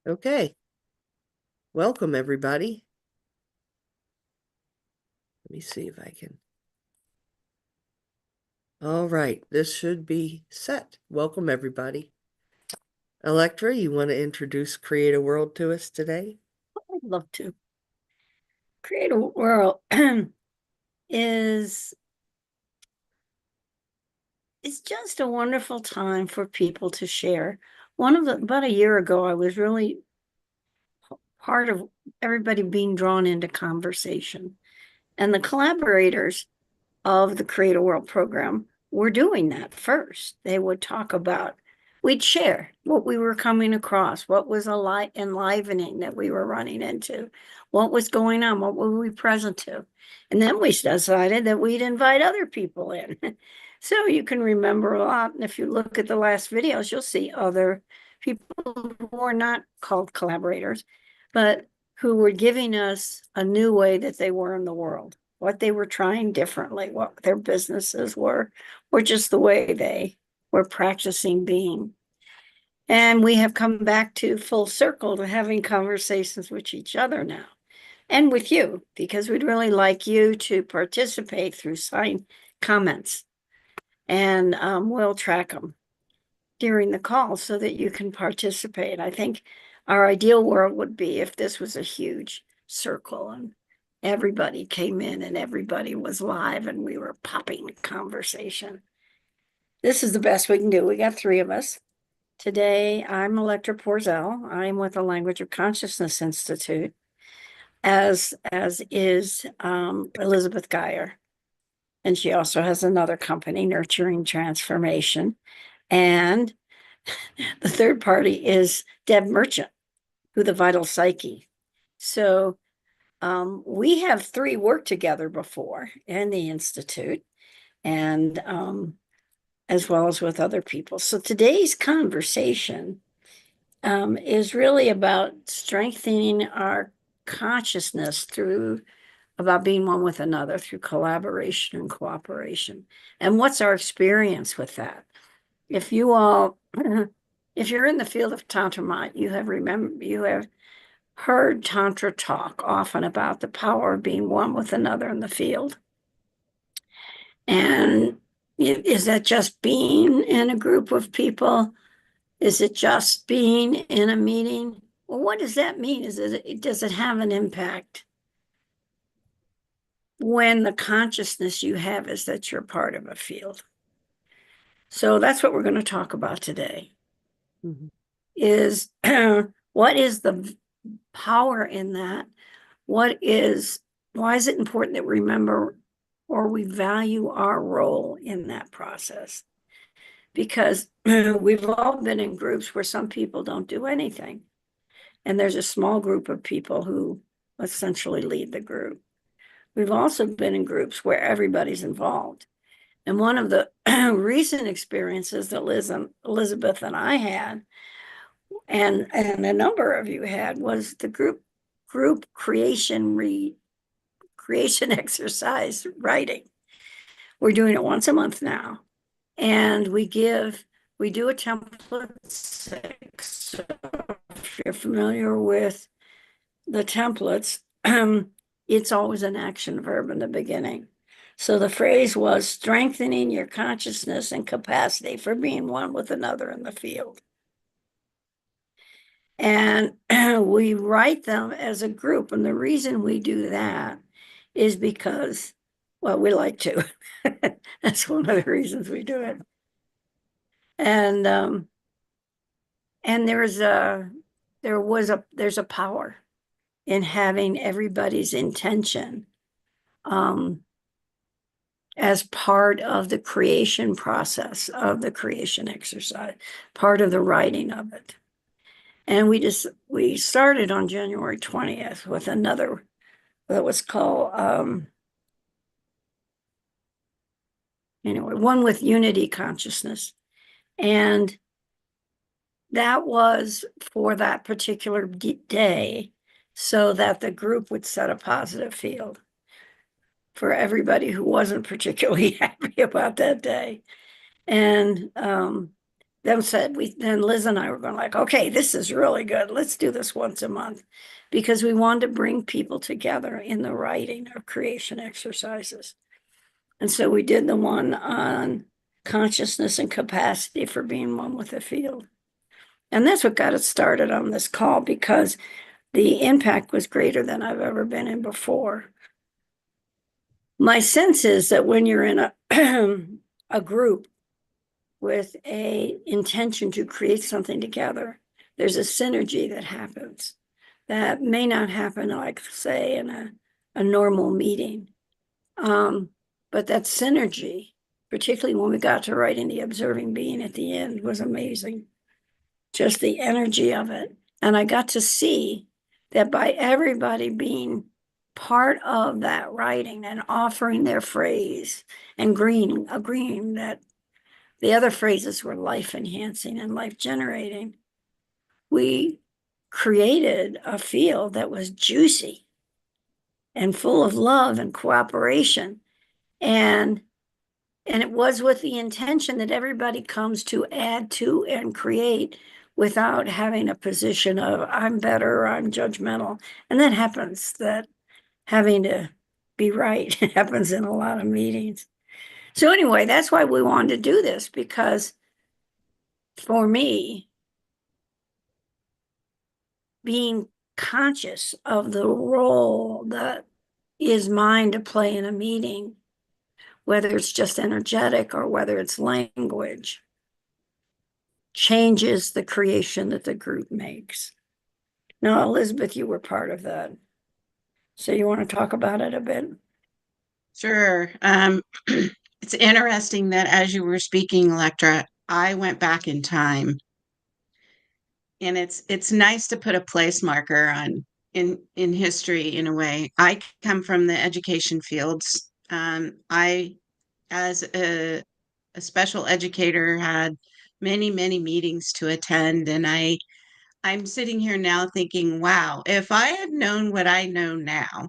Okay, welcome everybody. Let me see if I can. All right, this should be set. Welcome everybody. Electra, you want to introduce CreateAWorld to us today? I'd love to. CreateAWorld is it's just a wonderful time for people to share. About a year ago, I was really part of everybody being drawn into conversation. And the collaborators of the CreateAWorld program were doing that first. They would talk about, we'd share what we were coming across, what was enlivening that we were running into, what was going on, what were we present to. And then we decided that we'd invite other people in. So you can remember a lot. And if you look at the last videos, you'll see other people who are not called collaborators, but who were giving us a new way that they were in the world, what they were trying differently, what their businesses were, or just the way they were practicing being. And we have come back to full circle to having conversations with each other now and with you, because we'd really like you to participate through sign comments. And we'll track them during the call so that you can participate. I think our ideal world would be if this was a huge circle and everybody came in and everybody was live and we were popping conversation. This is the best we can do. We got three of us. Today, I'm Electra Porzel. I'm with the Language of Consciousness Institute, as is Elizabeth Geyer. And she also has another company, Nurturing Transformation. And the third party is Deb Merchant, who the Vital Psyche. So we have three worked together before in the Institute, and as well as with other people. So today's conversation is really about strengthening our consciousness through about being one with another through collaboration and cooperation. And what's our experience with that? If you all, if you're in the field of Tantra, you have heard Tantra talk often about the power of being one with another in the field. And is that just being in a group of people? Is it just being in a meeting? Well, what does that mean? Does it have an impact when the consciousness you have is that you're part of a field? So that's what we're going to talk about today. Mm-hmm. Is what is the power in that? Why is it important that we remember or we value our role in that process? Because we've all been in groups where some people don't do anything. And there's a small group of people who essentially lead the group. We've also been in groups where everybody's involved. And one of the recent experiences that Elizabeth and I had, and a number of you had, was the group creation exercise writing. We're doing it once a month now. And we do a template 6. So if you're familiar with the templates, it's always an action verb in the beginning. So the phrase was strengthening your consciousness and capacity for being one with another in the field. And we write them as a group. And the reason we do that is because, well, we like to. That's one of the reasons we do it. And there's a power in having everybody's intention as part of the creation process of the creation exercise, part of the writing of it. And we started on January 20th with another that was called one with unity consciousness. And that was for that particular day so that the group would set a positive field for everybody who wasn't particularly happy about that day. And then Liz and I were going like, okay, this is really good. Let's do this once a month because we wanted to bring people together in the writing of creation exercises. And so we did the one on consciousness and capacity for being one with the field. And that's what got us started on this call because the impact was greater than I've ever been in before. My sense is that when you're in a group with a intention to create something together, there's a synergy that happens that may not happen, like say in a normal meeting. But that synergy, particularly when we got to writing the observing being at the end, was amazing. Just the energy of it. And I got to see that by everybody being part of that writing and offering their phrase and agreeing that the other phrases were life enhancing and life generating, we created a field that was juicy and full of love and cooperation. And it was with the intention that everybody comes to add to and create without having a position of I'm better or I'm judgmental. And that happens, that having to be right happens in a lot of meetings. So anyway, that's why we wanted to do this, because for me, being conscious of the role that is mine to play in a meeting, whether it's just energetic or whether it's language, changes the creation that the group makes. Now, Elizabeth, you were part of that. So you want to talk about it a bit? Sure. It's interesting that as you were speaking, Electra, I went back in time, and it's nice to put a place marker on in history in a way. I come from the education fields. I, as a special educator, had many meetings to attend, and I'm sitting here now thinking, wow, if I had known what I know now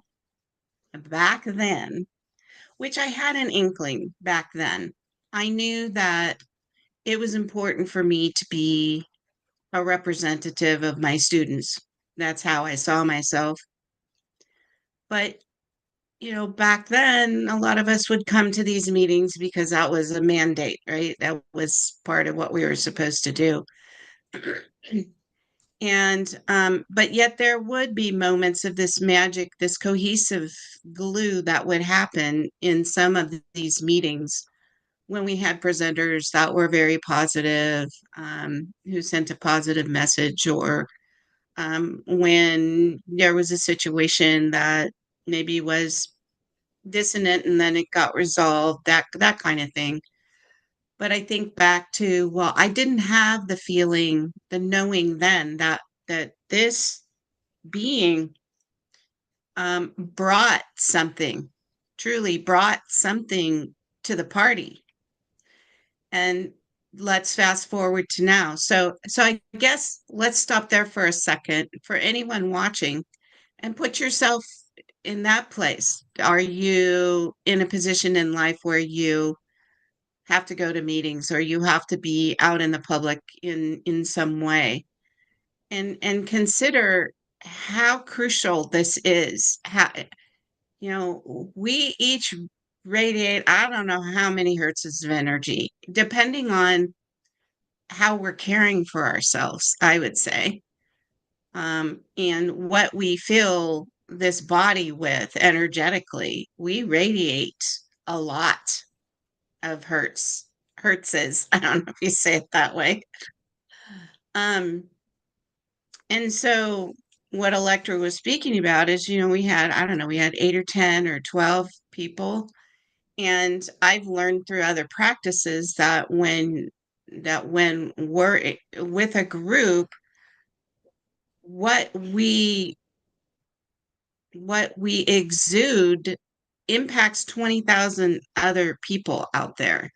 back then, which I had an inkling back then. I knew that it was important for me to be a representative of my students. That's how I saw myself. But, back then, a lot of us would come to these meetings because that was a mandate, right? That was part of what we were supposed to do. And, but yet there would be moments of this magic, this cohesive glue that would happen in some of these meetings when we had presenters that were very positive, who sent a positive message, or when there was a situation that maybe was dissonant and then it got resolved, that kind of thing. But I think back to, well, I didn't have the feeling, the knowing then that this being brought something, truly brought something to the party. And let's fast forward to now. So I guess let's stop there for a second for anyone watching and put yourself in that place. Are you in a position in life where you have to go to meetings or you have to be out in the public in some way? And consider how crucial this is. How, we each radiate, I don't know how many hertz of energy, depending on how we're caring for ourselves, I would say, and what we fill this body with energetically. We radiate a lot of hertzes. I don't know if you say it that way. Um, and so what Electra was speaking about is, we had, I don't know, we had 8 or 10 or 12 people. And I've learned through other practices that when we're with a group, what we exude impacts 20,000 other people out there.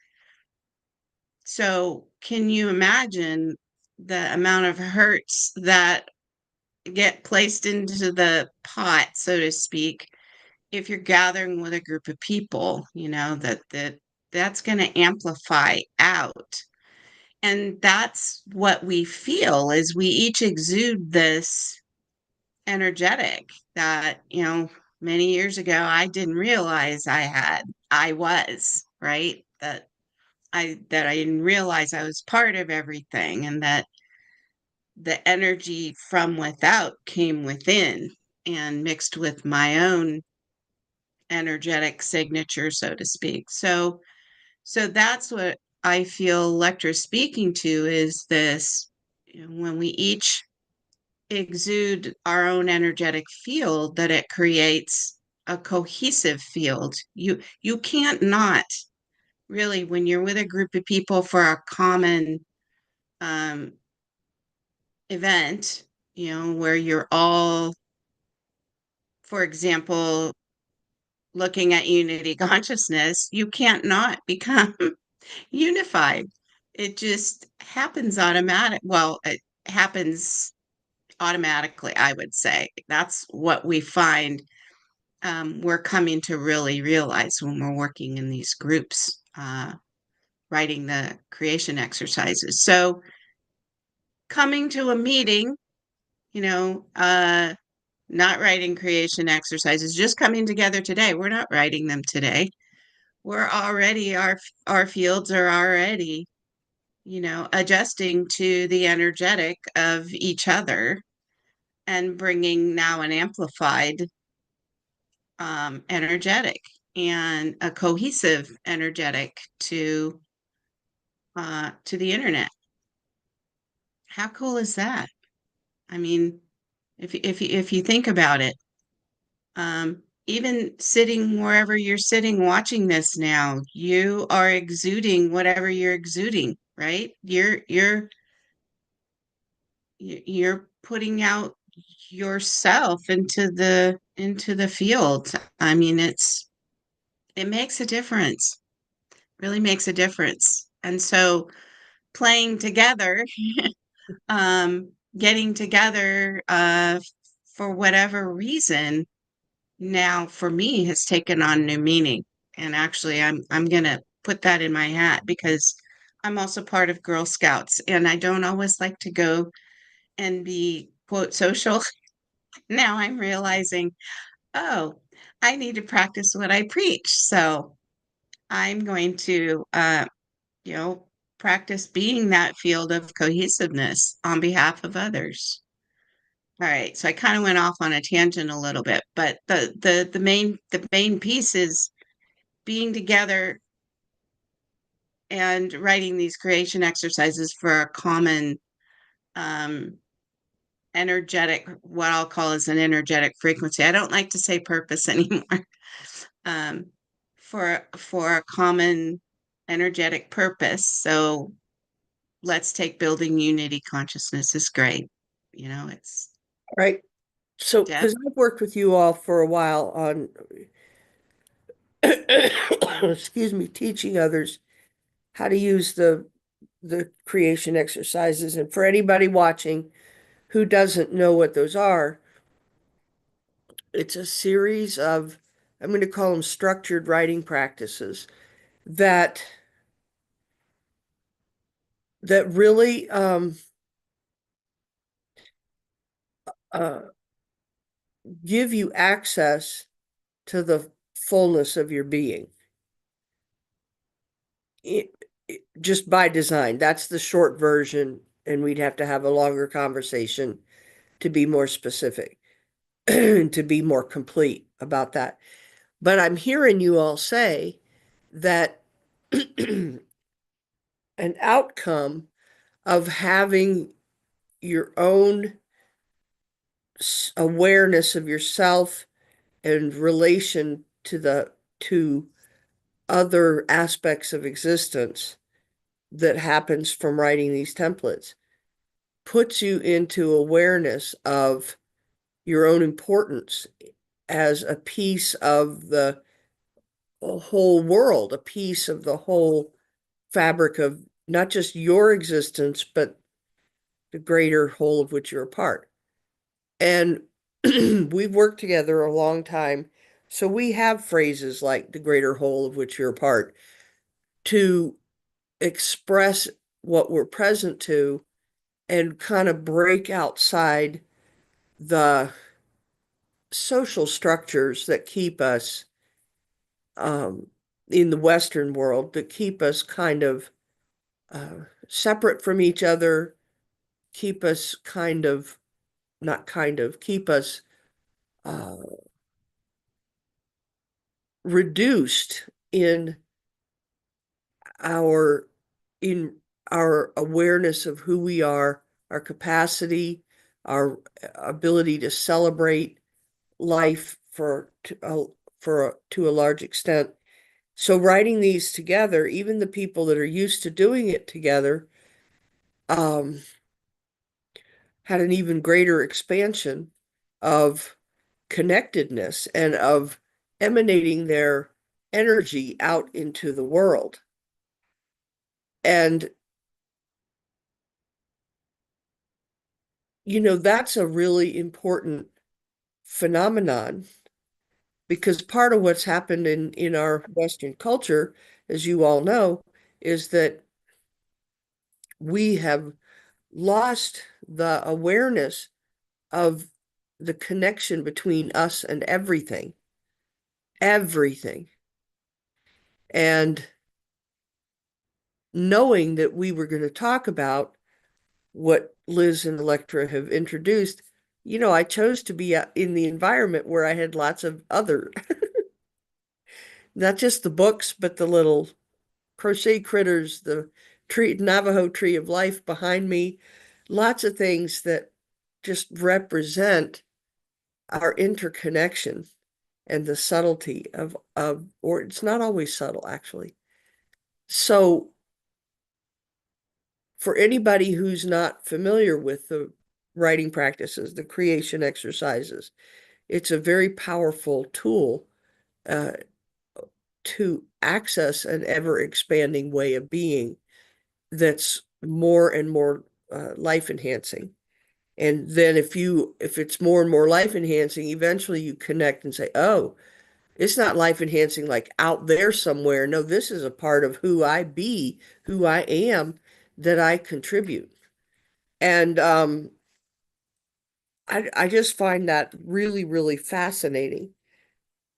So can you imagine the amount of hertz that get placed into the pot, so to speak, if you're gathering with a group of people, that's going to amplify out. And that's what we feel, is we each exude this energetic that, many years ago I didn't realize I was, right? That I didn't realize I was part of everything, and that the energy from without came within and mixed with my own energetic signature, so to speak. So that's what I feel Electra's speaking to, is this, when we each exude our own energetic field, that it creates a cohesive field. You can't not really, when you're with a group of people for a common um, event, where you're all, for example, looking at unity consciousness, you can't not become unified. It just happens automatic. Well, it happens automatically, I would say. That's what we find we're coming to really realize when we're working in these groups, writing the creation exercises. So coming to a meeting, not writing creation exercises, just coming together today. We're not writing them today. We're already, our fields are already, adjusting to the energetic of each other, and bringing now an amplified energetic and a cohesive energetic to the internet. How cool is that? I mean, if you think about it, even sitting wherever you're sitting watching this now, you are exuding whatever you're exuding, right? You're putting out yourself into the field. I mean, it makes a difference. Really makes a difference. And so playing together, getting together for whatever reason, now for me has taken on new meaning. And actually, I'm gonna put that in my hat, because I'm also part of Girl Scouts, and I don't always like to go and be quote social. Now I'm realizing, oh, I need to practice what I preach. So I'm going to you know, practice being that field of cohesiveness on behalf of others. All right, so I kind of went off on a tangent a little bit, but the main piece is being together and writing these creation exercises for a common um, energetic, what I'll call is an energetic frequency. I don't like to say purpose anymore. um, for a common energetic purpose. So let's take building unity consciousness is great. It's Right. So, Deb. because I've worked with you all for a while on, excuse me, teaching others how to use the creation exercises. And for anybody watching who doesn't know what those are, it's a series of, I'm going to call them structured writing practices that really uh, give you access to the fullness of your being. Just by design. That's the short version, and we'd have to have a longer conversation to be more specific, to be more complete about that. But I'm hearing you all say that an outcome of having your own awareness of yourself and relation to other aspects of existence that happens from writing these templates puts you into awareness of your own importance as a piece of the whole world, a piece of the whole fabric of not just your existence, but the greater whole of which you're a part. And we've worked together a long time. So we have phrases like the greater whole of which you're a part to express what we're present to and kind of break outside the social structures that keep us in the Western world, that keep us kind of separate from each other, keep us kind of, not kind of, keep us uh, reduced our in our awareness of who we are, our capacity, our ability to celebrate life to a large extent. So writing these together, even the people that are used to doing it together, um, had an even greater expansion of connectedness and of emanating their energy out into the world. And, that's a really important phenomenon because part of what's happened in our Western culture, as you all know, is that we have lost the awareness of the connection between us and everything, everything. And knowing that we were going to talk about what Liz and Electra have introduced, I chose to be in the environment where I had lots of other, not just the books, but the little crochet critters, the Navajo tree of life behind me, lots of things that just represent our interconnection and the subtlety or it's not always subtle, actually. So for anybody who's not familiar with the writing practices, the creation exercises, it's a very powerful tool uh, to access an ever expanding way of being that's more and more life enhancing. And then if it's more and more life enhancing, eventually you connect and say, oh, it's not life enhancing like out there somewhere. No, this is a part of who I am, that I contribute. And I just find that really, really fascinating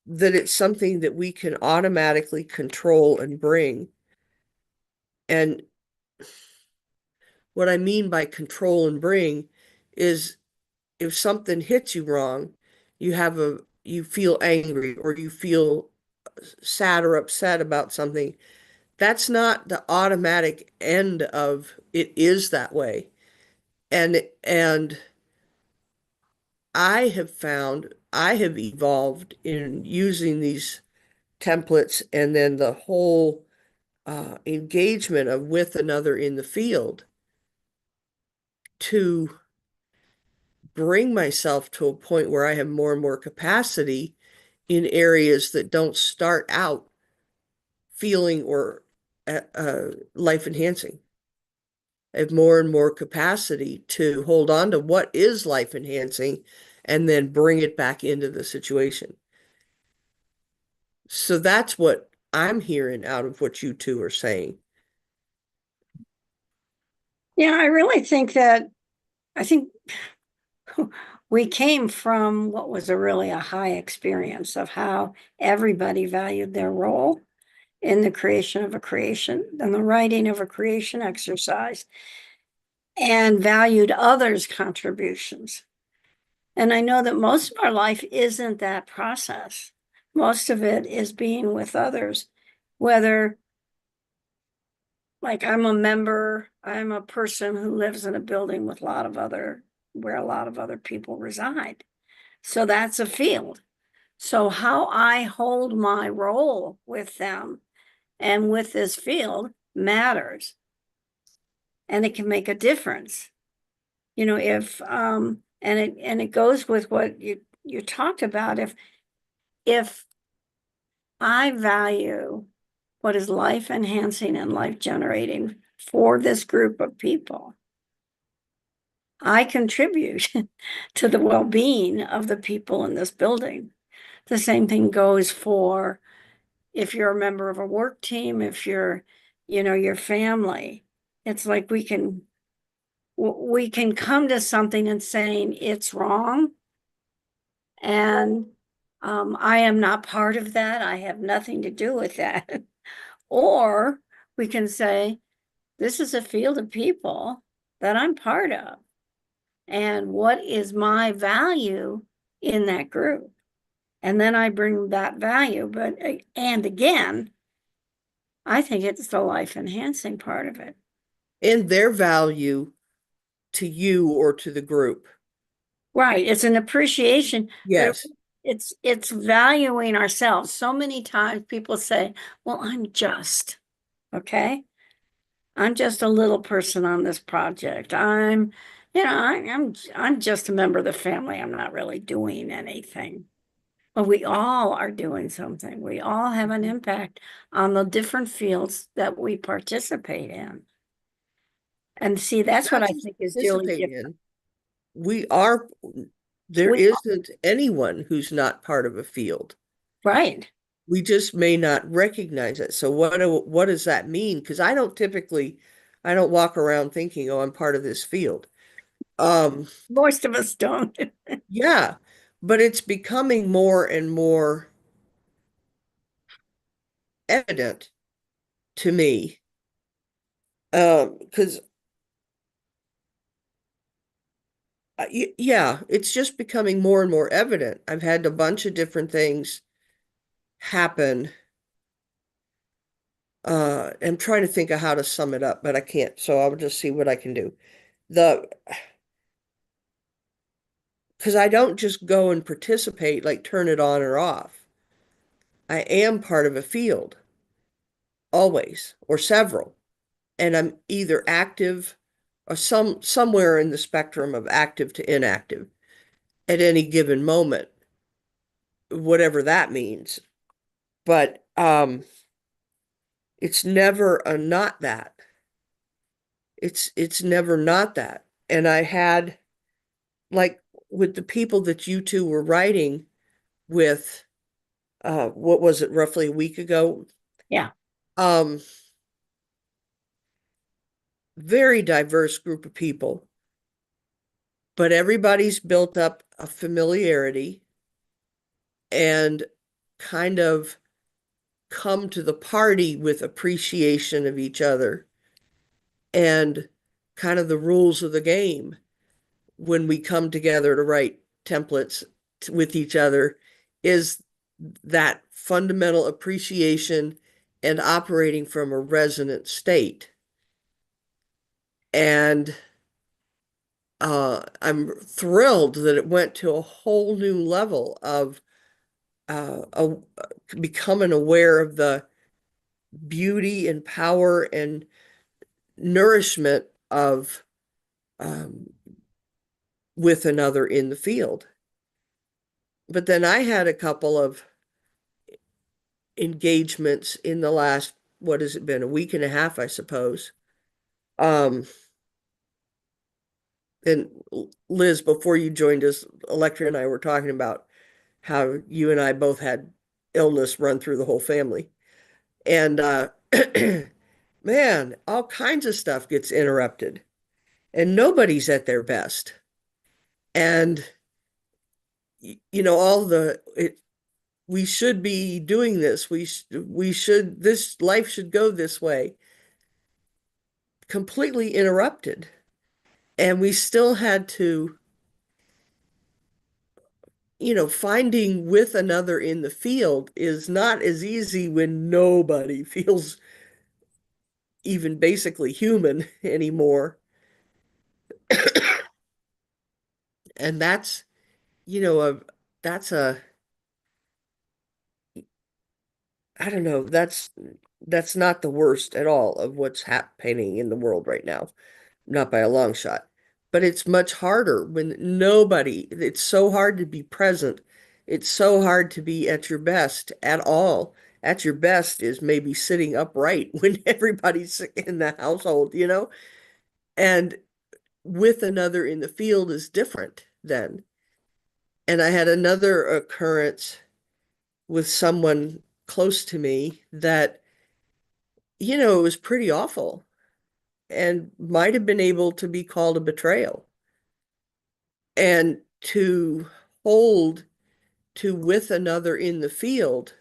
that it's something that we can automatically control and bring. And what I mean by control and bring is if something hits you wrong, you feel angry or you feel sad or upset about something. That's not the automatic end of it is that way. And I have evolved in using these templates and then the whole engagement of with another in the field to bring myself to a point where I have more and more capacity in areas that don't start out feeling or life enhancing. I have more and more capacity to hold on to what is life enhancing and then bring it back into the situation. So that's what I'm hearing out of what you two are saying. Yeah, I really think that, I think we came from what was a high experience of how everybody valued their role in the creation of a creation and the writing of a creation exercise and valued others' contributions. And I know that most of our life isn't that process. Most of it is being with others, whether like I'm a person who lives in a building with where a lot of other people reside. So that's a field. So how I hold my role with them and with this field matters. And it can make a difference. If and it goes with what you talked about. If I value what is life enhancing and life generating for this group of people, I contribute to the well-being of the people in this building. The same thing goes for if you're a member of a work team, if you're, your family. it's like we can come to something and saying it's wrong. And I am not part of that. I have nothing to do with that. Or we can say, this is a field of people that I'm part of. And what is my value in that group? And then I bring that value. But, and again, I think it's the life enhancing part of it. And their value to you or to the group. Right. It's an appreciation, but Yes. it's valuing ourselves. So many times people say, well, I'm just, okay. I'm just a little person on this project. I'm just a member of the family. I'm not really doing anything. But we all are doing something. We all have an impact on the different fields that we participate in. And see, that's what Not I just think is really participate different. in. We are, there We, isn't anyone who's not part of a field. right. We just may not recognize it. So what does that mean? Because I don't walk around thinking, oh, I'm part of this field. Um, Most of us don't. yeah, but it's becoming more and more evident to me. Because yeah, it's just becoming more and more evident. I've had a bunch of different things happen. I'm trying to think of how to sum it up, but I can't. So I'll just see what I can do. The Because I don't just go and participate, like turn it on or off. I am part of a field, always, or several. And I'm either active or somewhere in the spectrum of active to inactive at any given moment, whatever that means. But it's never a not that. It's never not that. And I had, like, with the people that you two were writing with, what was it, roughly a week ago? Yeah. Um, very diverse group of people, but everybody's built up a familiarity and kind of come to the party with appreciation of each other and kind of the rules of the game when we come together to write templates with each other is that fundamental appreciation and operating from a resonant state. And I'm thrilled that it went to a whole new level of uh, becoming aware of the beauty and power and nourishment of um, with another in the field. But then I had a couple of engagements in the last, what has it been, a week and a half, I suppose. Um, and Liz, before you joined us, Electra and I were talking about how you and I both had illness run through the whole family. And man, all kinds of stuff gets interrupted and nobody's at their best. And you know, we should be doing this. We should this life should go this way. Completely interrupted. And we still had to, finding with another in the field is not as easy when nobody feels even basically human anymore. And that's, you know, a that's a I don't know, that's not the worst at all of what's happening in the world right now, not by a long shot. But it's much harder when it's so hard to be present. It's so hard to be at your best at all. At your best is maybe sitting upright when everybody's in the household. And with another in the field is different then. And I had another occurrence with someone close to me that, it was pretty awful. and might have been able to be called a betrayal. And to hold to with another in the field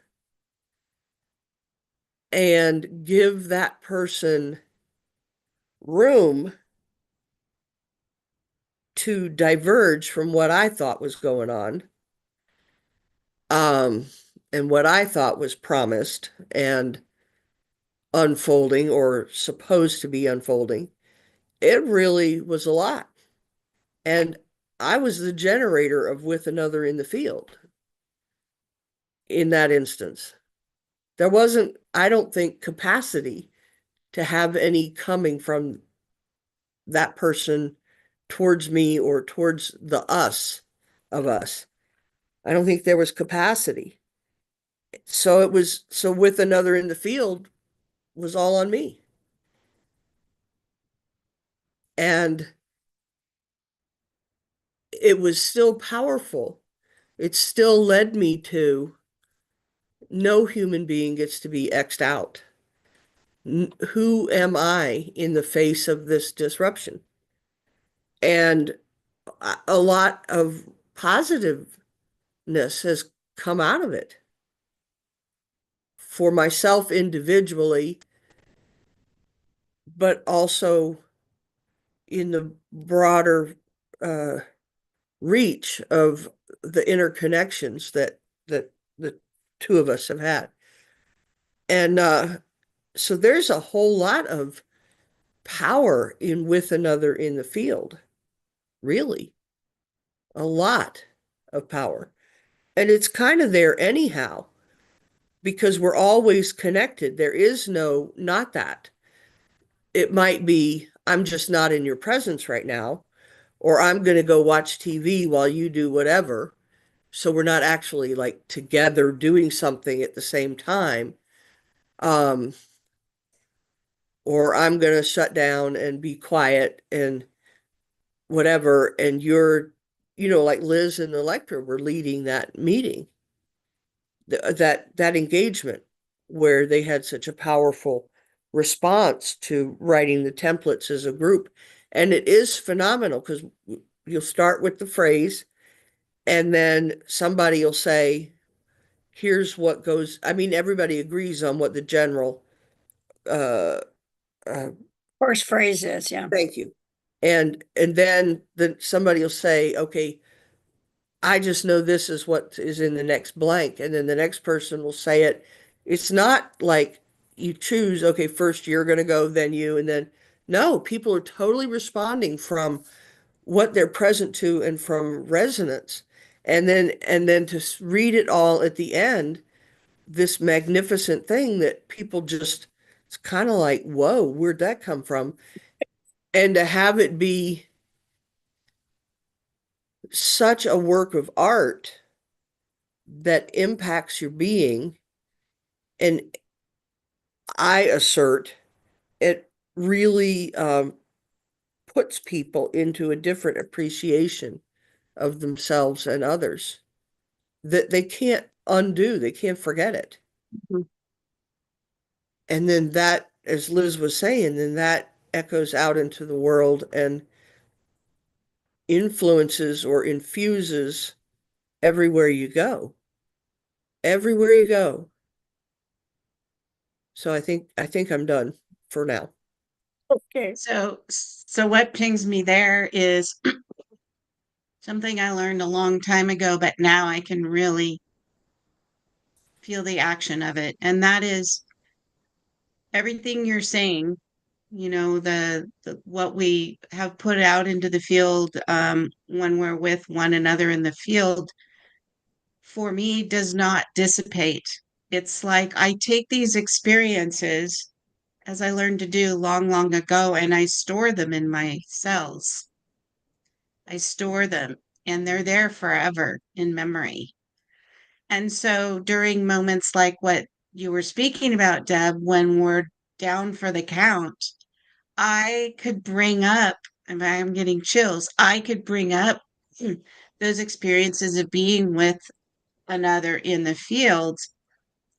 and give that person room to diverge from what I thought was going on, um, and what I thought was promised and unfolding or supposed to be unfolding, it really was a lot. And I was the generator of with another in the field in that instance. There wasn't, I don't think, capacity to have any coming from that person towards me or towards the us of us. I don't think there was capacity. So with another in the field was all on me. And it was still powerful. It still led me to no human being gets to be X'd out. Who am I in the face of this disruption? And a lot of positiveness has come out of it for myself individually, but also in the broader reach of the interconnections that the two of us have had. And so there's a whole lot of power in with another in the field, really, a lot of power. And it's kind of there anyhow, because we're always connected. There is no, not that. It might be, I'm just not in your presence right now, or I'm going to go watch TV while you do whatever. So we're not actually like together doing something at the same time. Um, or I'm going to shut down and be quiet and whatever. And like Liz and Electra were leading that meeting, that engagement where they had such a powerful response to writing the templates as a group. And it is phenomenal because you'll start with the phrase and then somebody will say, here's what goes. I mean, everybody agrees on what the general, uh, uh, First phrase is, yeah. thank you. And then somebody will say, okay, I just know this is what is in the next blank. And then the next person will say it. It's not like you choose, okay, first you're going to go, then you, and then no, people are totally responding from what they're present to and from resonance. And then to read it all at the end, this magnificent thing that people just, it's kind of like, whoa, where'd that come from? And to have it be such a work of art that impacts your being, and I assert it really puts people into a different appreciation of themselves and others that they can't undo, they can't forget it. Mhm. And then that, as Liz was saying, then that echoes out into the world and influences or infuses everywhere you go. Everywhere you go. So I think I'm done for now. Okay. So what pings me there is something I learned a long time ago, but now I can really feel the action of it. And that is everything you're saying, the what we have put out into the field when we're with one another in the field, for me, does not dissipate. It's like I take these experiences as I learned to do long, long ago, and I store them in my cells. I store them and they're there forever in memory. And so during moments like what you were speaking about, Deb, when we're down for the count, I could bring up, and I'm getting chills, I could bring up those experiences of being with another in the field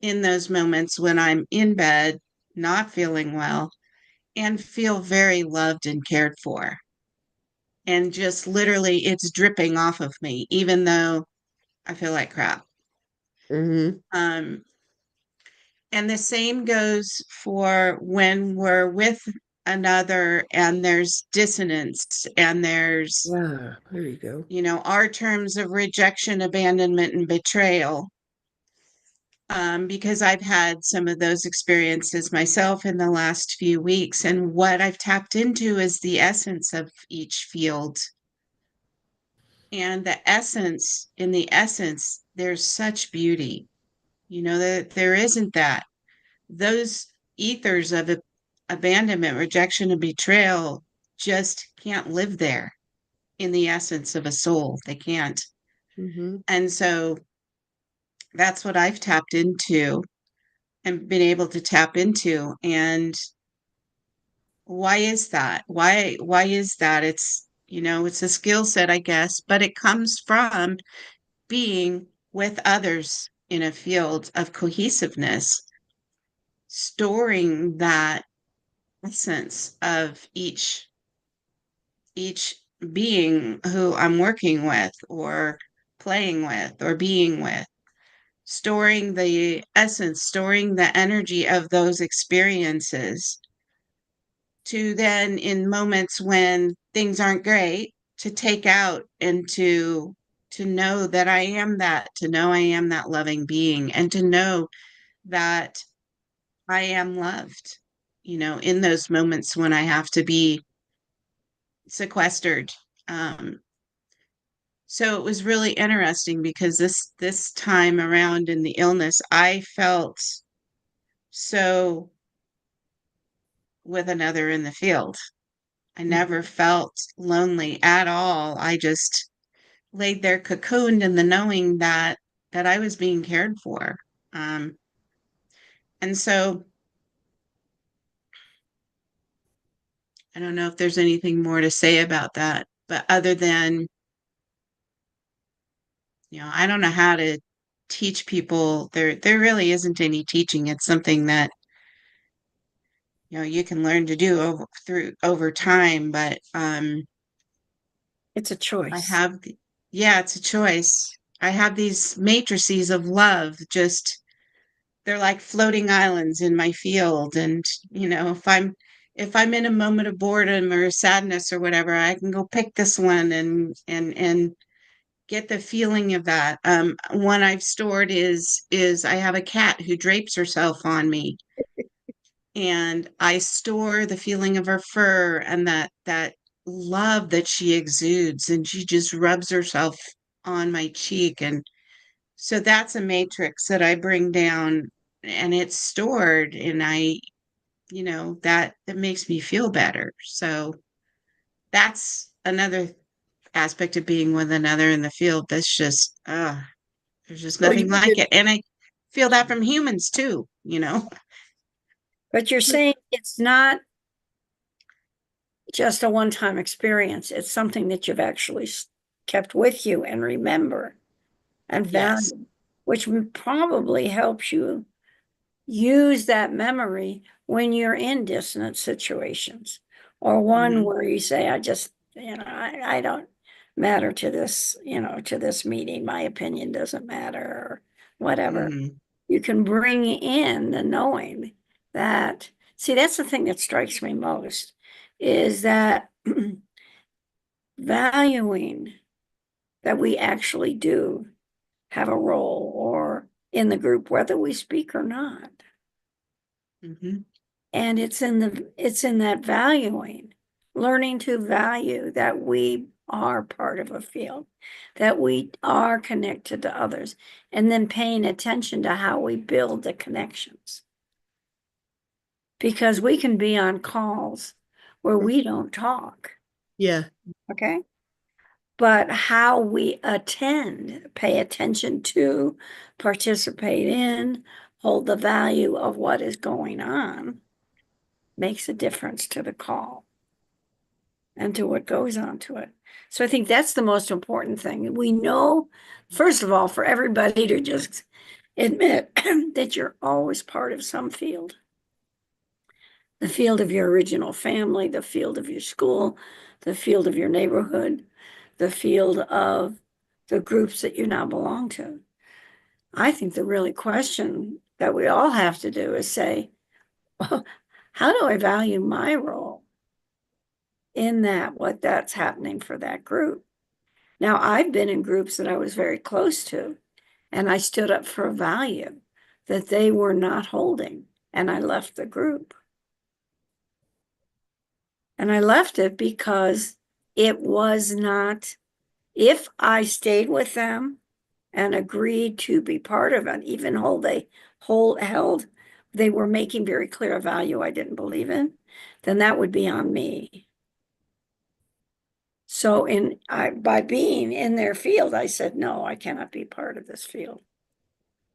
in those moments when I'm in bed, not feeling well, and feel very loved and cared for. And just literally, it's dripping off of me, even though I feel like crap. Mm-hmm. And the same goes for when we're with another and there's dissonance and there's, Yeah, there you go. our terms of rejection, abandonment, and betrayal. Because I've had some of those experiences myself in the last few weeks. And what I've tapped into is the essence of each field. And in the essence, there's such beauty, that there isn't that. Those ethers of abandonment, rejection, and betrayal just can't live there in the essence of a soul. They can't. Mm-hmm. And so that's what I've tapped into and been able to tap into. And why is that? Why is that? It's a skill set, I guess, but it comes from being with others in a field of cohesiveness, storing that essence of each being who I'm working with or playing with or being with, storing the essence, storing the energy of those experiences to then, in moments when things aren't great, to take out and to know that I am that, to know I am that loving being, and to know that I am loved, in those moments when I have to be sequestered. Um, so it was really interesting because this time around in the illness, I felt so with another in the field. I never felt lonely at all. I just laid there cocooned in the knowing that I was being cared for. Um, and so I don't know if there's anything more to say about that, but other than, I don't know how to teach people. There really isn't any teaching. It's something that, you can learn to do over time, but It's a I choice. have yeah, it's a choice. I have these matrices of love, just they're like floating islands in my field. And, if I'm in a moment of boredom or sadness or whatever, I can go pick this one and get the feeling of that. One I've stored is I have a cat who drapes herself on me, and I store the feeling of her fur and that love that she exudes, and she just rubs herself on my cheek. And so that's a matrix that I bring down, and it's stored, and that makes me feel better. So that's another aspect of being with another in the field. That's just there's just So nothing you like did, it. And I feel that from humans too. But you're saying it's not just a one-time experience. It's something that you've actually kept with you and remember and Yes. value, which probably helps you use that memory when you're in dissonant situations, or one Hmm. where you say, I don't matter to this meeting. My opinion doesn't matter, or whatever. Hmm. You can bring in the knowing that, see, that's the thing that strikes me most, is that valuing that we actually do have a role or in the group, whether we speak or not. Hmm. And it's in that valuing, learning to value that we are part of a field, that we are connected to others, and then paying attention to how we build the connections. Because we can be on calls where we don't talk, yeah. okay? But how we attend, pay attention to, participate in, hold the value of what is going on makes a difference to the call and to what goes on to it. So I think that's the most important thing. We know, first of all, for everybody to just admit that you're always part of some field. the field of your original family, the field of your school, the field of your neighborhood, the field of the groups that you now belong to. I think the really question that we all have to do is say, well, how do I value my role in that, what that's happening for that group? Now, I've been in groups that I was very close to, and I stood up for a value that they were not holding, and I left the group. And I left it because it was not, if I stayed with them and agreed to be part of it, even held, they were making very clear a value I didn't believe in, then that would be on me. So by being in their field, I said, no, I cannot be part of this field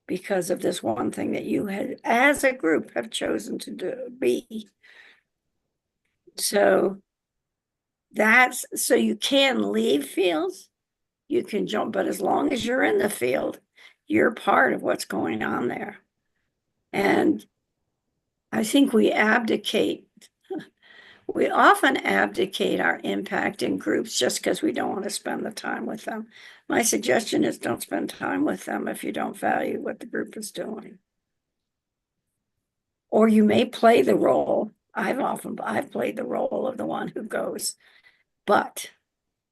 because of this one thing that you had, as a group, have chosen to be. So so you can leave fields, you can jump, but as long as you're in the field, you're part of what's going on there. And I think we often abdicate our impact in groups just because we don't want to spend the time with them. My suggestion is don't spend time with them if you don't value what the group is doing. Or you may play the role. I've played the role of the one who goes, but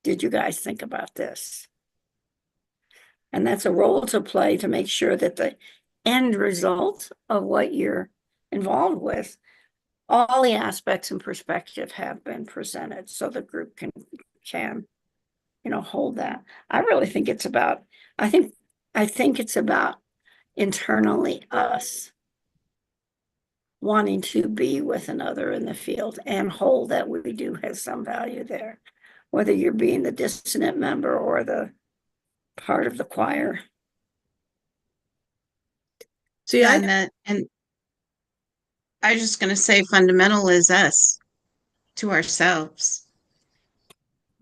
did you guys think about this? And that's a role to play to make sure that the end result of what you're involved with, all the aspects and perspective have been presented so the group can hold that. I really think it's about, I think it's about internally us wanting to be with another in the field and hold that we do have some value there, whether you're being the dissonant member or the part of the choir. See, And I was just going to say fundamental is us to ourselves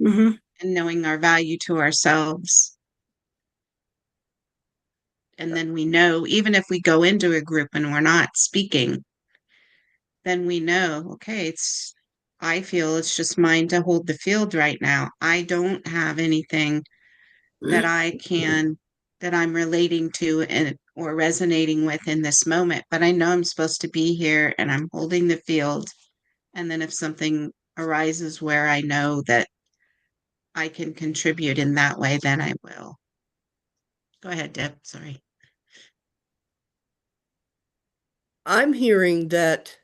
Mm-hmm. and knowing our value to ourselves. And then we know, even if we go into a group and we're not speaking, then we know, okay, I feel it's just mine to hold the field right now. I don't have anything that I'm relating to and or resonating with in this moment, but I know I'm supposed to be here and I'm holding the field. And then if something arises where I know that I can contribute in that way, then I will. Go ahead, Deb. Sorry. I'm hearing that,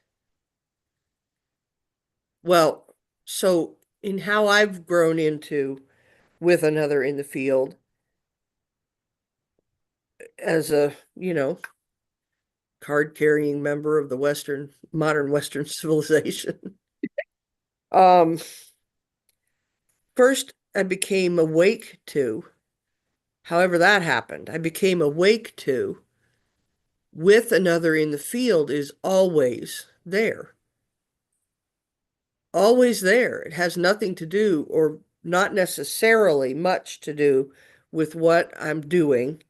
well, so in how I've grown into with another in the field as a, card-carrying member of the modern Western civilization. Um, First, I became awake to, however that happened, I became awake to with another in the field is always there. Always there. It has nothing to do, or not necessarily much to do, with what I'm doing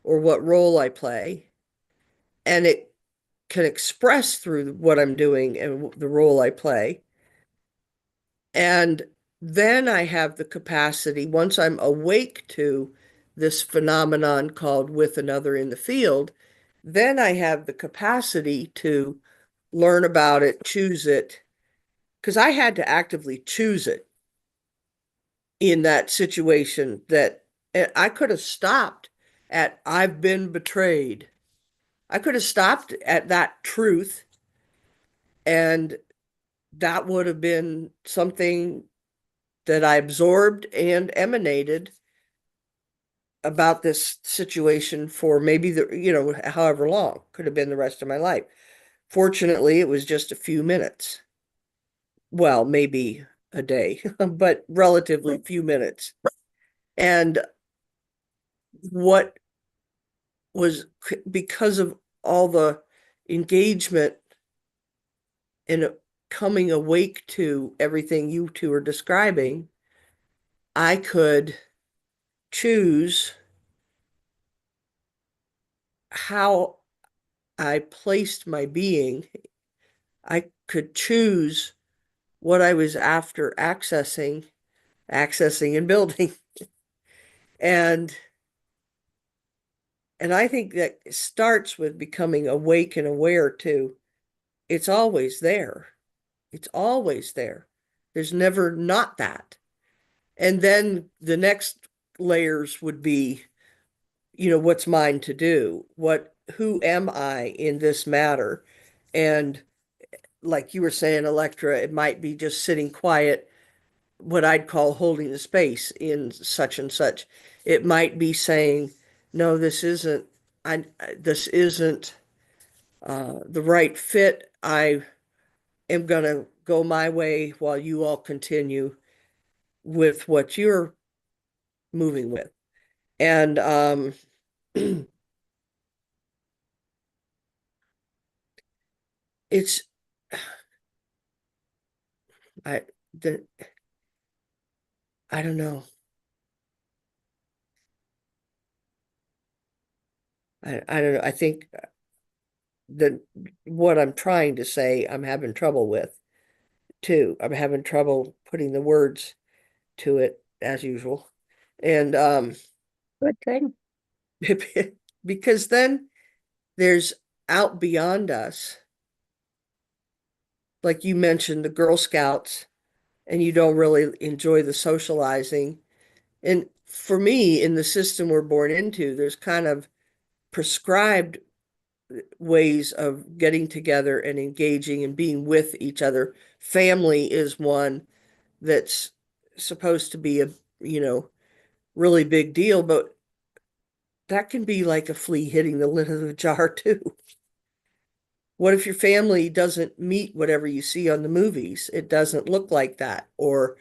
or what role I play. And it can express through what I'm doing and the role I play. And then I have the capacity, once I'm awake to this phenomenon called with another in the field, then I have the capacity to learn about it, choose it, because I had to actively choose it in that situation that I could have stopped at I've been betrayed. I could have stopped at that truth, and that would have been something that I absorbed and emanated about this situation for maybe however long, could have been the rest of my life. Fortunately, it was just a few minutes. Well, maybe a day, but relatively few minutes. And what was because of all the engagement and coming awake to everything you two are describing, I could choose how I placed my being I could choose what I was after accessing and building. And I think that starts with becoming awake and aware too. It's always there. It's always there. There's never not that. And then the next layers would be, what's mine to do? Who am I in this matter? And like you were saying, Electra, it might be just sitting quiet, what I'd call holding the space in such and such. It might be saying, no, this isn't the right fit. I am going to go my way while you all continue with what you're moving with. And it's I the I don't know. I don't know. I think that what I'm trying to say, I'm having trouble with too. I'm having trouble putting the words to it as usual. And Good thing. because then there's out beyond us, like you mentioned, the Girl Scouts, and you don't really enjoy the socializing. And for me, in the system we're born into, there's kind of prescribed ways of getting together and engaging and being with each other. Family is one that's supposed to be a, really big deal, but that can be like a flea hitting the lid of the jar too. What if your family doesn't meet whatever you see on the movies? It doesn't look like that, or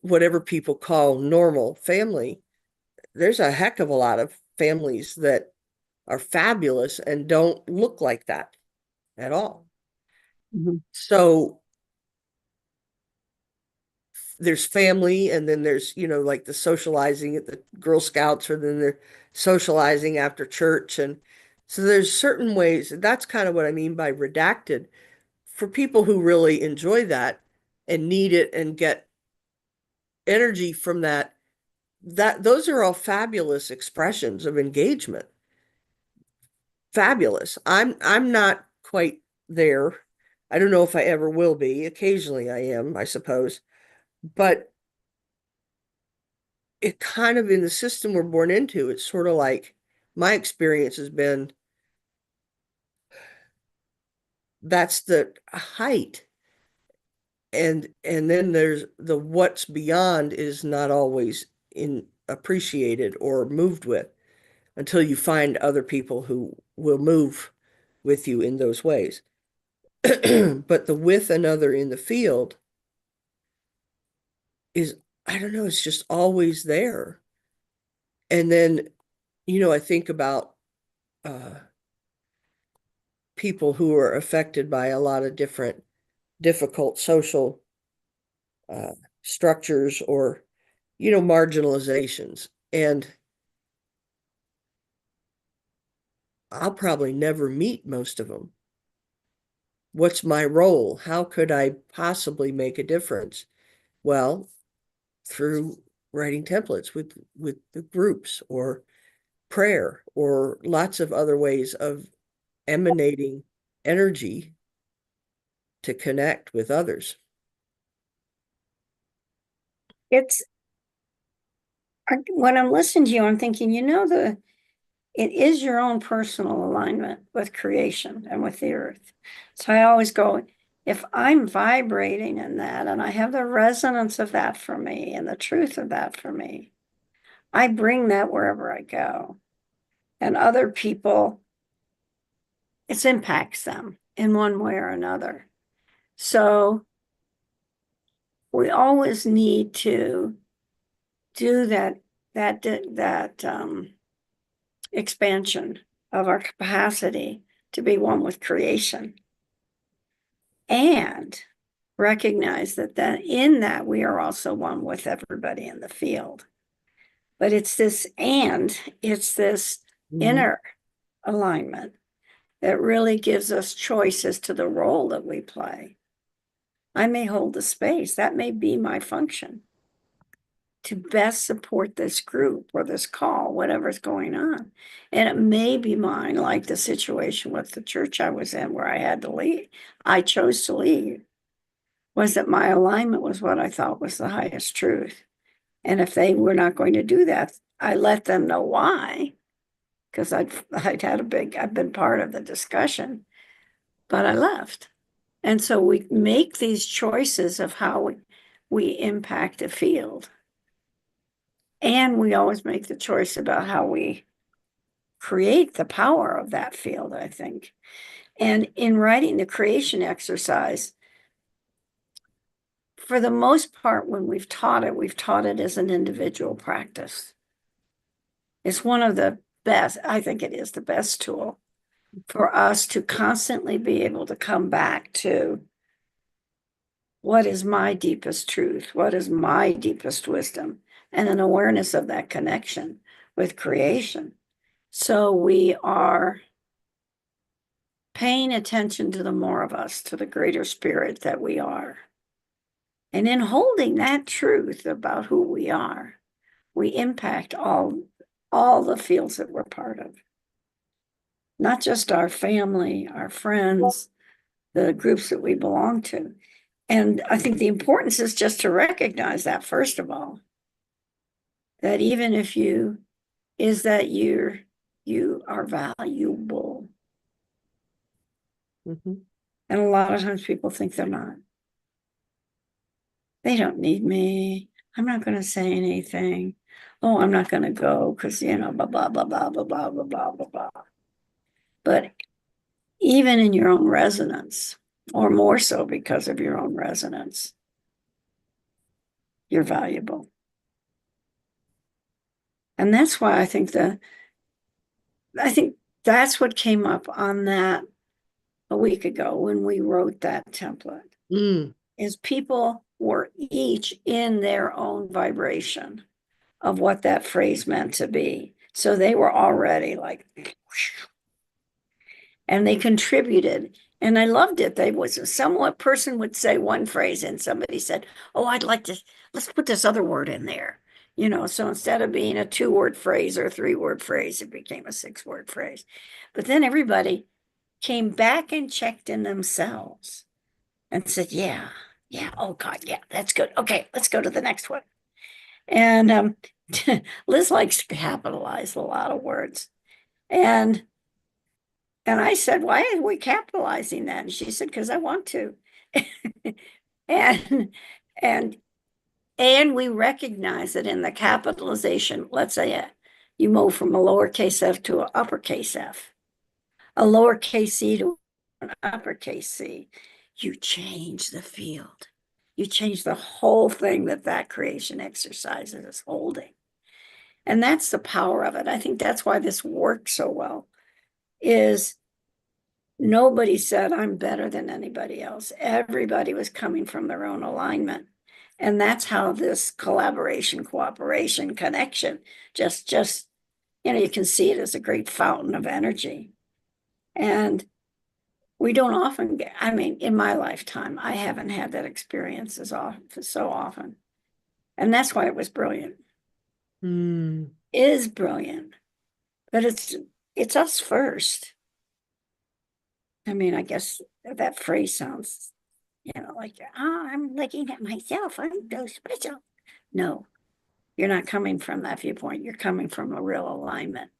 whatever people call normal family. There's a heck of a lot of families that are fabulous and don't look like that at all. Mhm. So there's family, and then there's, like the socializing at the Girl Scouts, or then they're socializing after church. And so there's certain ways, that's kind of what I mean by redacted. For people who really enjoy that and need it and get energy from that, those are all fabulous expressions of engagement. Fabulous. I'm not quite there. I don't know if I ever will be. Occasionally I am, I suppose. But it kind of, in the system we're born into, it's sort of like my experience has been that's the height. And then there's the what's beyond is not always in appreciated or moved with until you find other people who will move with you in those ways. But the with another in the field is, I don't know, it's just always there. And then, I think about uh, people who are affected by a lot of different difficult social uh, structures, or, marginalizations. And I'll probably never meet most of them. What's my role? How could I possibly make a difference? Well, through writing templates with the groups, or prayer, or lots of other ways of emanating energy to connect with others. It's when I'm listening to you, I'm thinking, it is your own personal alignment with creation and with the earth. So I always go, if I'm vibrating in that and I have the resonance of that for me and the truth of that for me, I bring that wherever I go. And other people, it impacts them in one way or another. So we always need to do that expansion of our capacity to be one with creation, and recognize that in that we are also one with everybody in the field. But it's this Mhm. inner alignment. that really gives us choice as to the role that we play. I may hold the space. That may be my function to best support this group or this call, whatever's going on. And it may be mine, like the situation with the church I was in where I had to leave. I chose to leave, was that my alignment was what I thought was the highest truth. And if they were not going to do that, I let them know why, because I'd been part of the discussion, but I left. And so we make these choices of how we impact the field. And we always make the choice about how we create the power of that field, I think. And in writing the creation exercise, for the most part, when we've taught it as an individual practice. It's one of the best, I think it is the best tool for us to constantly be able to come back to what is my deepest truth? What is my deepest wisdom? And an awareness of that connection with creation. So we are paying attention to the more of us, to the greater spirit that we are. And in holding that truth about who we are, we impact all the fields that we're part of. Not just our family, our friends, the groups that we belong to. And I think the importance is just to recognize that, first of all, that even if you are valuable. Mm-hmm. And a lot of times people think they're not. They don't need me. I'm not going to say anything. Oh, I'm not going to go because, blah, blah, blah, blah, blah, blah, blah, blah, blah, blah. But even in your own resonance, or more so because of your own resonance, you're valuable. And that's why I think that's what came up on that a week ago when we wrote that template. Is people were each in their own vibration of what that phrase meant to be. So they were already like, and they contributed. And I loved it. They was somewhat person would say one phrase and somebody said, oh, let's put this other word in there. So instead of being a 2-word phrase or a 3-word phrase, it became a 6-word phrase. But then everybody came back and checked in themselves and said, yeah, oh God, yeah, that's good. Okay, let's go to the next one. And Liz likes to capitalize a lot of words. And I said, why are we capitalizing that? And she said, because I want to. and we recognize that in the capitalization, let's say you move from a lowercase f to an uppercase F, a lowercase c to an uppercase C, you change the field. You change the whole thing that creation exercise is holding. And that's the power of it. I think that's why this works so well, is nobody said I'm better than anybody else. Everybody was coming from their own alignment. And that's how this collaboration, cooperation, connection, just, you can see it as a great fountain of energy. And we don't often get, in my lifetime, I haven't had that experience so often. And that's why it was brilliant. Is brilliant. But it's us first. I guess that phrase sounds, like, I'm looking at myself. I'm so special. No, you're not coming from that viewpoint. You're coming from a real alignment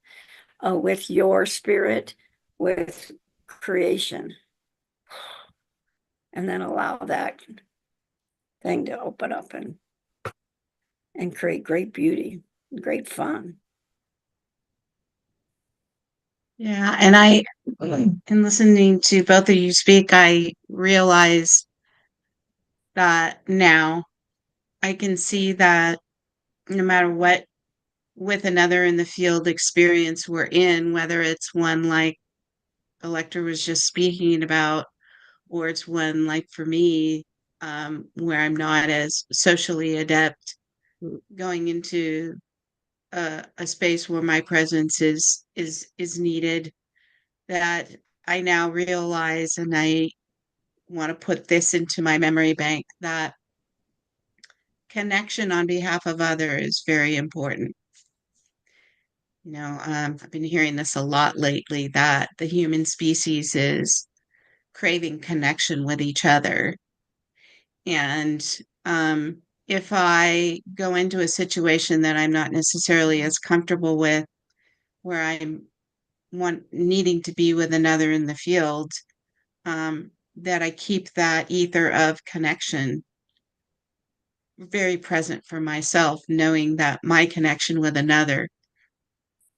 with your spirit, with creation. And then allow that thing to open up and create great beauty, great fun. Yeah, and in listening to both of you speak, I realize that now I can see that no matter what with another in the field experience we're in, whether it's one like Electra was just speaking about, or it's one like for me, where I'm not as socially adept, going into a space where my presence is needed, that I now realize, and I want to put this into my memory bank, that connection on behalf of others is very important. I've been hearing this a lot lately, that the human species is craving connection with each other. And if I go into a situation that I'm not necessarily as comfortable with, where I'm needing to be with another in the field, that I keep that ether of connection very present for myself, knowing that my connection with another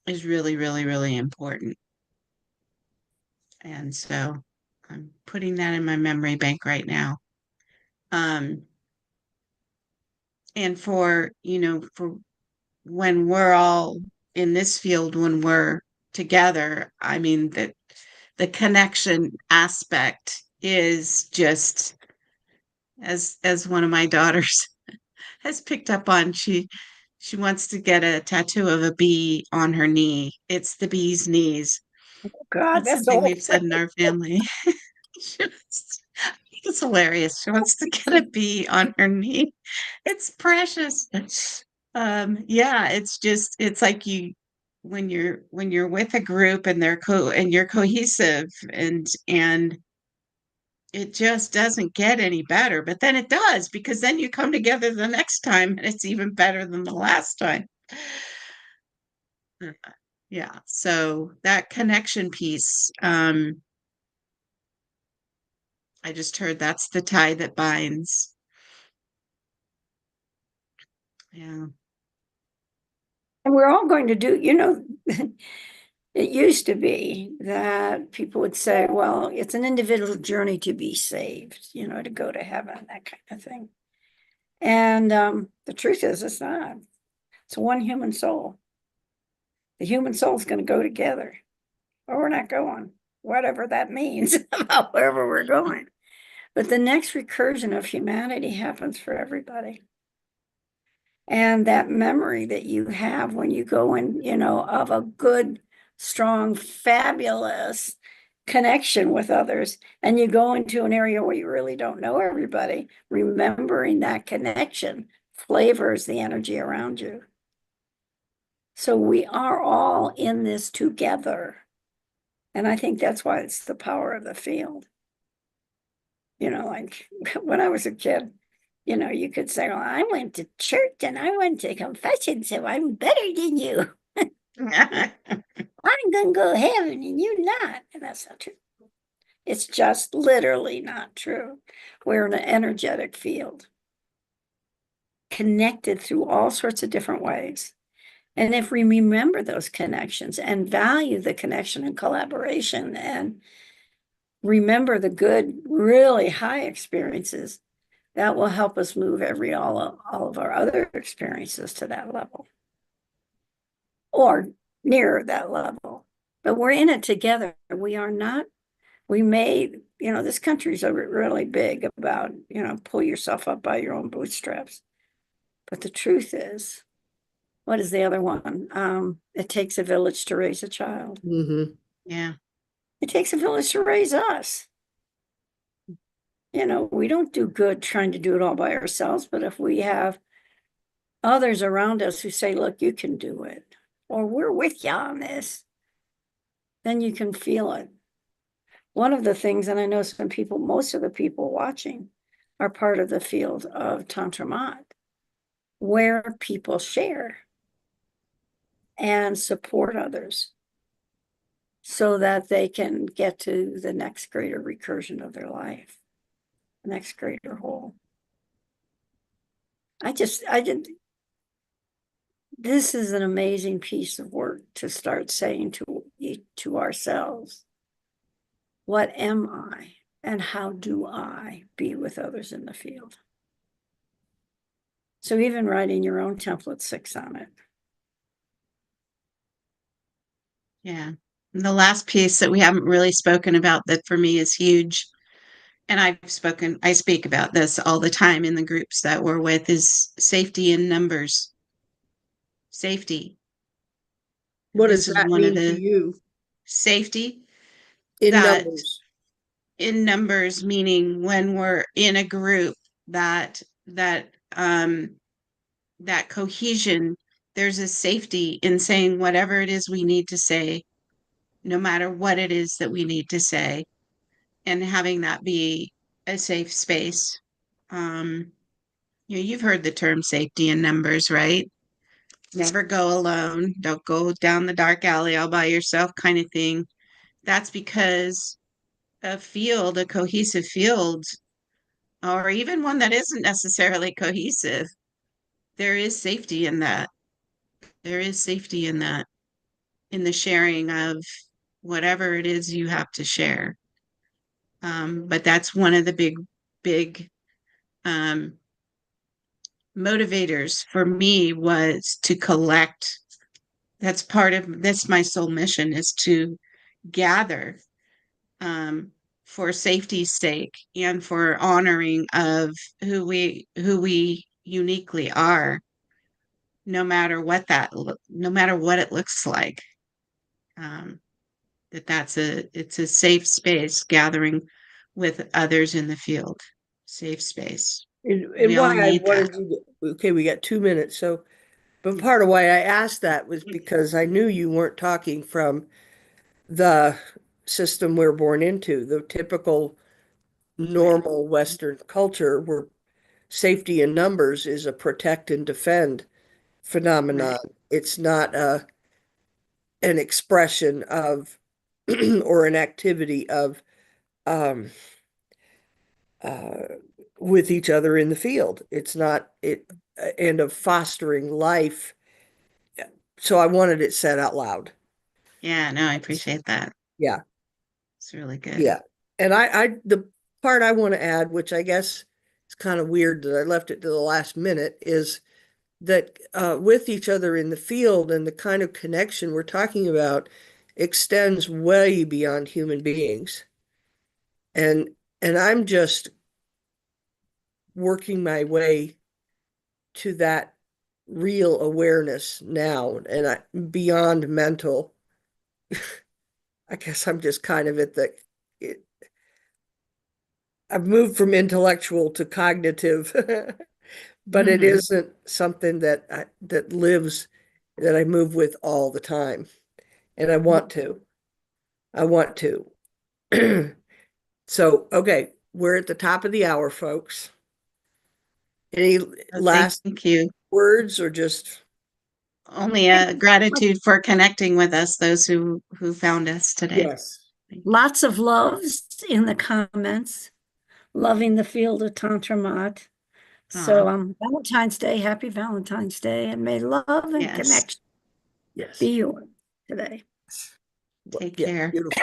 is really, really, really important. And so I'm putting that in my memory bank right now. And for when we're all in this field, when we're together, I mean, that the connection aspect is just, as one of my daughters has picked up on, she wants to get a tattoo of a bee on her knee. It's the bee's knees. God, That's that's something so we've said in our family. I think it's hilarious. She wants to get a bee on her knee. It's precious. Yeah, it's like when you're with a group and you're cohesive, and it just doesn't get any better. But then it does, because then you come together the next time and it's even better than the last time. Yeah, so that connection piece, I just heard that's the tie that binds. Yeah. And we're all going to do, it used to be that people would say, well, it's an individual journey to be saved, to go to heaven, that kind of thing. And the truth is, it's not. It's one human soul. The human soul is going to go together, or we're not going, whatever that means about wherever we're going. But the next recursion of humanity happens for everybody. And that memory that you have when you go in, of a good, strong, fabulous connection with others, and you go into an area where you really don't know everybody, remembering that connection flavors the energy around you. So we are all in this together. And I think that's why it's the power of the field. Like when I was a kid, you could say, well, I went to church and I went to confession, so I'm better than you. I'm going to go to heaven and you're not. And that's not true. It's just literally not true. We're in an energetic field, connected through all sorts of different ways. And if we remember those connections and value the connection and collaboration, and remember the good, really high experiences, that will help us move all of our other experiences to that level or nearer that level. But we're in it together. We are not, we may, this country's really big about, pull yourself up by your own bootstraps. But the truth is, what is the other one? It takes a village to raise a child. Mm-hmm. Yeah. It takes a village to raise us. We don't do good trying to do it all by ourselves, but if we have others around us who say, look, you can do it, or we're with you on this, then you can feel it. One of the things, and I know most of the people watching are part of the field of Tantra Mat, where people share and support others so that they can get to the next greater recursion of their life, the next greater whole. This is an amazing piece of work to start saying to ourselves, what am I and how do I be with others in the field? So even writing your own template 6 on it. Yeah. And the last piece that we haven't really spoken about that for me is huge, and I speak about this all the time in the groups that we're with, is safety in numbers. Safety. What This does is that one of mean to the you? safety. In that numbers. in numbers, meaning when we're in a group, that that cohesion, there's a safety in saying whatever it is we need to say, no matter what it is that we need to say, and having that be a safe space. You've heard the term safety in numbers, right? Never go alone. Don't go down the dark alley all by yourself, kind of thing. That's because a cohesive field, or even one that isn't necessarily cohesive, there is safety in that. There is safety in that, in the sharing of whatever it is you have to share. But that's one of the big um, motivators for me, was to collect. That's my sole mission, is to gather, for safety's sake and for honoring of who we uniquely are, no matter what it looks like. Um, it's a safe space, gathering with others in the field. Safe space. And We all why I need that. wanted you to, okay, we got 2 minutes. So, but part of why I asked that was because I knew you weren't talking from the system we're born into, the typical Right. normal Western culture where safety in numbers is a protect and defend phenomenon. Right. It's not an expression of or an activity of um, uh, with each other in the field. It's not it and of fostering life. So I wanted it said out loud. Yeah, no, I appreciate that. Yeah, It's really good. yeah. And the part I want to add, which I guess is kind of weird that I left it to the last minute, is that with each other in the field and the kind of connection we're talking about extends way beyond human beings. And and I'm just working my way to that real awareness now, and beyond mental. I guess I'm just kind of at it, I've moved from intellectual to cognitive, but it Mhm. isn't something that lives, that I move with all the time, and I want to. I want to. So, okay, we're at the top of the hour, folks. Any So thank last you. words or just Only a gratitude for connecting with us, those who found us today. yes? Thank you. Lots of loves in the comments, loving the field of Tantramat. So Aw, Valentine's Day, happy Valentine's Day, and may love and yes. connection Yes. be yours today. Take Yeah, care. beautiful.